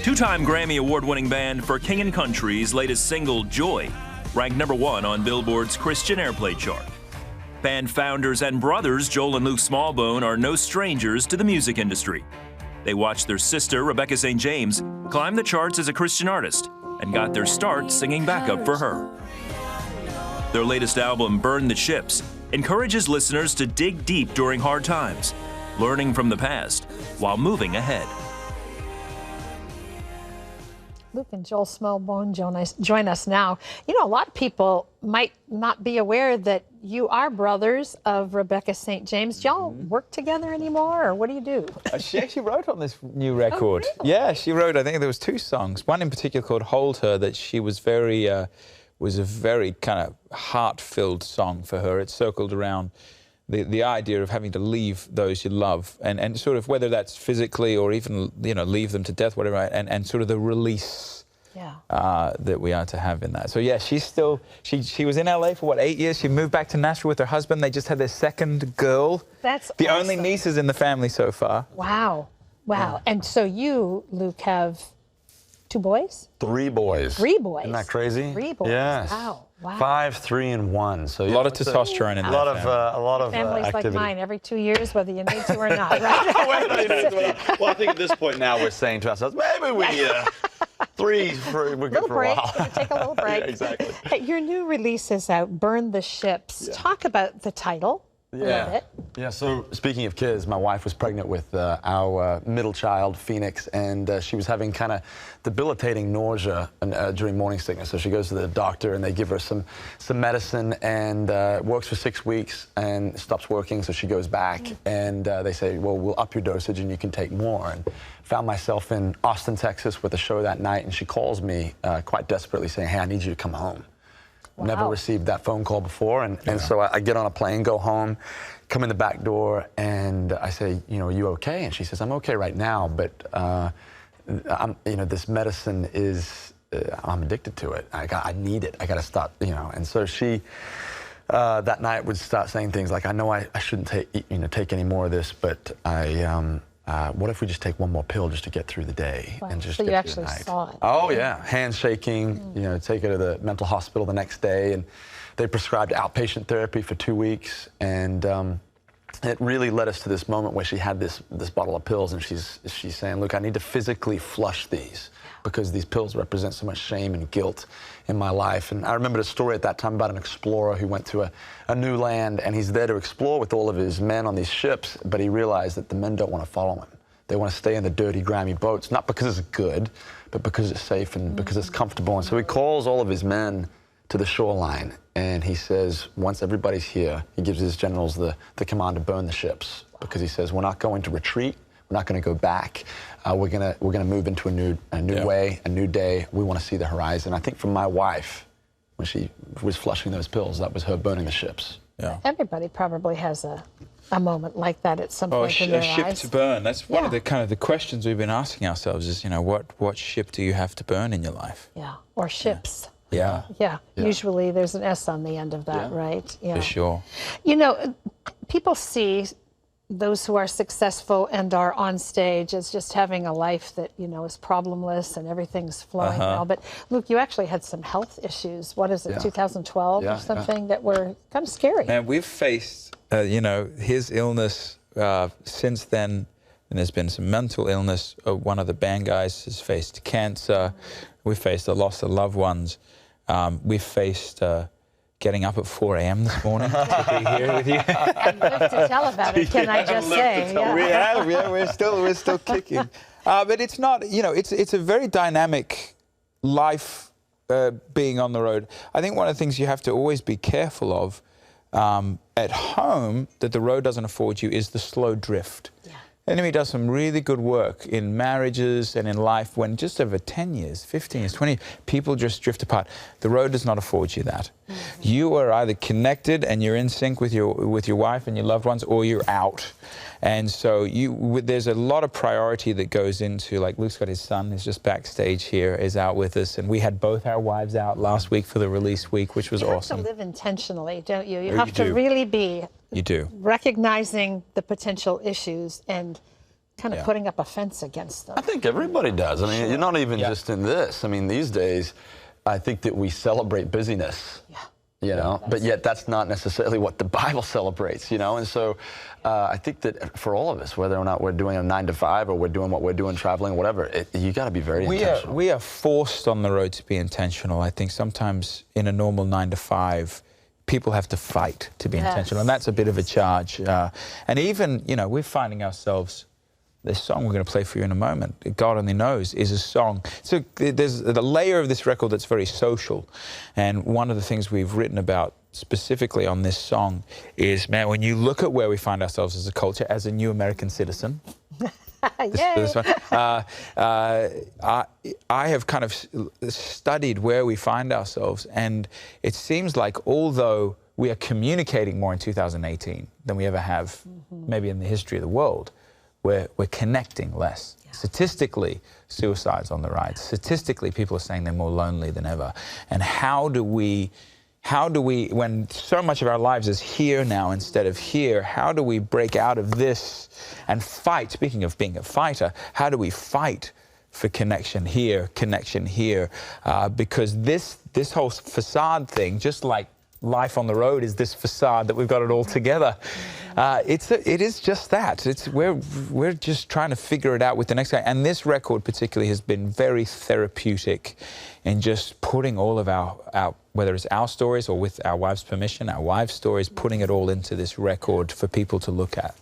Two-time Grammy Award-winning band for King & Country's latest single, Joy, ranked #1 on Billboard's Christian Airplay chart. Band founders and brothers Joel and Luke Smallbone are no strangers to the music industry. They watched their sister, Rebecca St. James, climb the charts as a Christian artist and got their start singing backup for her. Their latest album, Burn the Ships, encourages listeners to dig deep during hard times, learning from the past while moving ahead. Luke and Joel Smallbone join us now. You know, a lot of people might not be aware that you are brothers of Rebecca St. James. Do y'all work together anymore, or what do you do? She actually wrote on this new record. Oh, really? Yeah, she wrote, I think there was 2 songs. One in particular called Hold Her, that she was was a very kind of heart-filled song for her. It circled around the idea of having to leave those you love, and sort of whether that's physically or even, you know, leave them to death, whatever, and sort of the release that we are to have in that. So yeah, she's still, she was in LA for what, 8 years? She moved back to Nashville with her husband. They just had their second girl. That's the awesome. only nieces in the family so far. Wow. Wow. Yeah. And so you, Luke, have 2 boys? 3 boys. 3 boys. Isn't that crazy? 3 boys. Yes. Wow. Wow. 5, 3, and 1. So a lot of testosterone in that. A lot of families activity. Like mine, every 2 years, whether you need to or not, right? Well, I think at this point now we're saying to ourselves, maybe we 3 for we're good for a while. We can take a little break. Yeah, exactly. Hey, your new release is out, Burn the Ships. Yeah. Talk about the title. Yeah. Yeah, so speaking of kids, my wife was pregnant with our middle child, Phoenix, and she was having kind of debilitating nausea during morning sickness. So she goes to the doctor, and they give her some medicine, and works for 6 weeks and stops working. So she goes back, and they say, well, we'll up your dosage and you can take more. And found myself in Austin, Texas with a show that night, and she calls me quite desperately saying, hey, I need you to come home. Wow. Never received that phone call before, and so I get on a plane, go home, come in the back door, and I say, you know, are you okay? And she says, I'm okay right now, but you know, this medicine is, I'm addicted to it. I need it. I got to stop, you know. And so she, that night, would start saying things like, I know I shouldn't take any more of this, but what if we just take 1 more pill just to get through the day and just so get you through actually the night? saw it. Oh yeah, hands shaking. You know, take her to the mental hospital the next day, and they prescribed outpatient therapy for 2 weeks, and it really led us to this moment where she had this bottle of pills, and she's saying, look, I need to physically flush these because these pills represent so much shame and guilt in my life. And I remember a story at that time about an explorer who went to a new land, and he's there to explore with all of his men on these ships, but he realized that the men don't want to follow him. They want to stay in the dirty, grimy boats, not because it's good, but because it's safe and because it's comfortable. And so he calls all of his men to the shoreline, and he says, once everybody's here, he gives his generals the command to burn the ships, because he says, we're not going to retreat. We're not going to go back. We're gonna move into a new way, a new day. We want to see the horizon. I think for my wife, when she was flushing those pills, that was her burning the ships. Yeah. Everybody probably has a moment like that at some point in their lives. A ship to burn. That's one of the questions we've been asking ourselves is, you know, what ship do you have to burn in your life? Yeah, or ships. Yeah. Yeah. Usually there's an S on the end of that, right? Yeah. For sure. You know, people see those who are successful and are on stage as just having a life that, you know, is problemless and everything's flowing well. But Luke, you actually had some health issues. What is it, 2012 or something that were kind of scary? And we've faced, you know, his illness since then, and there's been some mental illness. One of the band guys has faced cancer. We've faced the loss of loved ones. We've faced getting up at 4 a.m. this morning to be here with you. And live to tell about it, can I just say? Yeah, we're still kicking. But it's not, you know, it's a very dynamic life being on the road. I think one of the things you have to always be careful of at home that the road doesn't afford you is the slow drift. Yeah. The enemy does some really good work in marriages and in life when just over 10 years, 15 years, 20 years, people just drift apart. The road does not afford you that. You are either connected and you're in sync with your wife and your loved ones, or you're out. And so there's a lot of priority that goes into, like Luke's got his son, who's just backstage here, is out with us. And we had both our wives out last week for the release week, which was awesome. You have to live intentionally, don't you? You have to really be recognizing the potential issues and kind of putting up a fence against them. I think everybody does. I mean, you're not even just in this. I mean, these days, I think that we celebrate busyness. Yeah. You know, but yet that's not necessarily what the Bible celebrates, you know. And so I think that for all of us, whether or not we're doing a 9 to 5 or we're doing what we're doing, traveling, whatever, you got to be very intentional. We are forced on the road to be intentional. I think sometimes in a normal 9 to 5, people have to fight to be intentional, and that's a bit of a charge. And even, you know, we're finding ourselves. This song we're going to play for you in a moment, God Only Knows, is a song. So there's the layer of this record that's very social. And one of the things we've written about specifically on this song is, man, when you look at where we find ourselves as a culture, as a new American citizen, this one, I have kind of studied where we find ourselves. And it seems like although we are communicating more in 2018 than we ever have maybe in the history of the world, we're connecting less. Yeah. Statistically, suicide's on the rise. Statistically, people are saying they're more lonely than ever. And how do we, when so much of our lives is here now instead of here, how do we break out of this and fight? Speaking of being a fighter, how do we fight for connection here? Because this whole facade thing, just like life on the road is this facade that we've got it all together. It is just that. We're just trying to figure it out with the next guy. And this record particularly has been very therapeutic in just putting all of our whether it's our stories or with our wives' permission, our wives' stories, putting it all into this record for people to look at.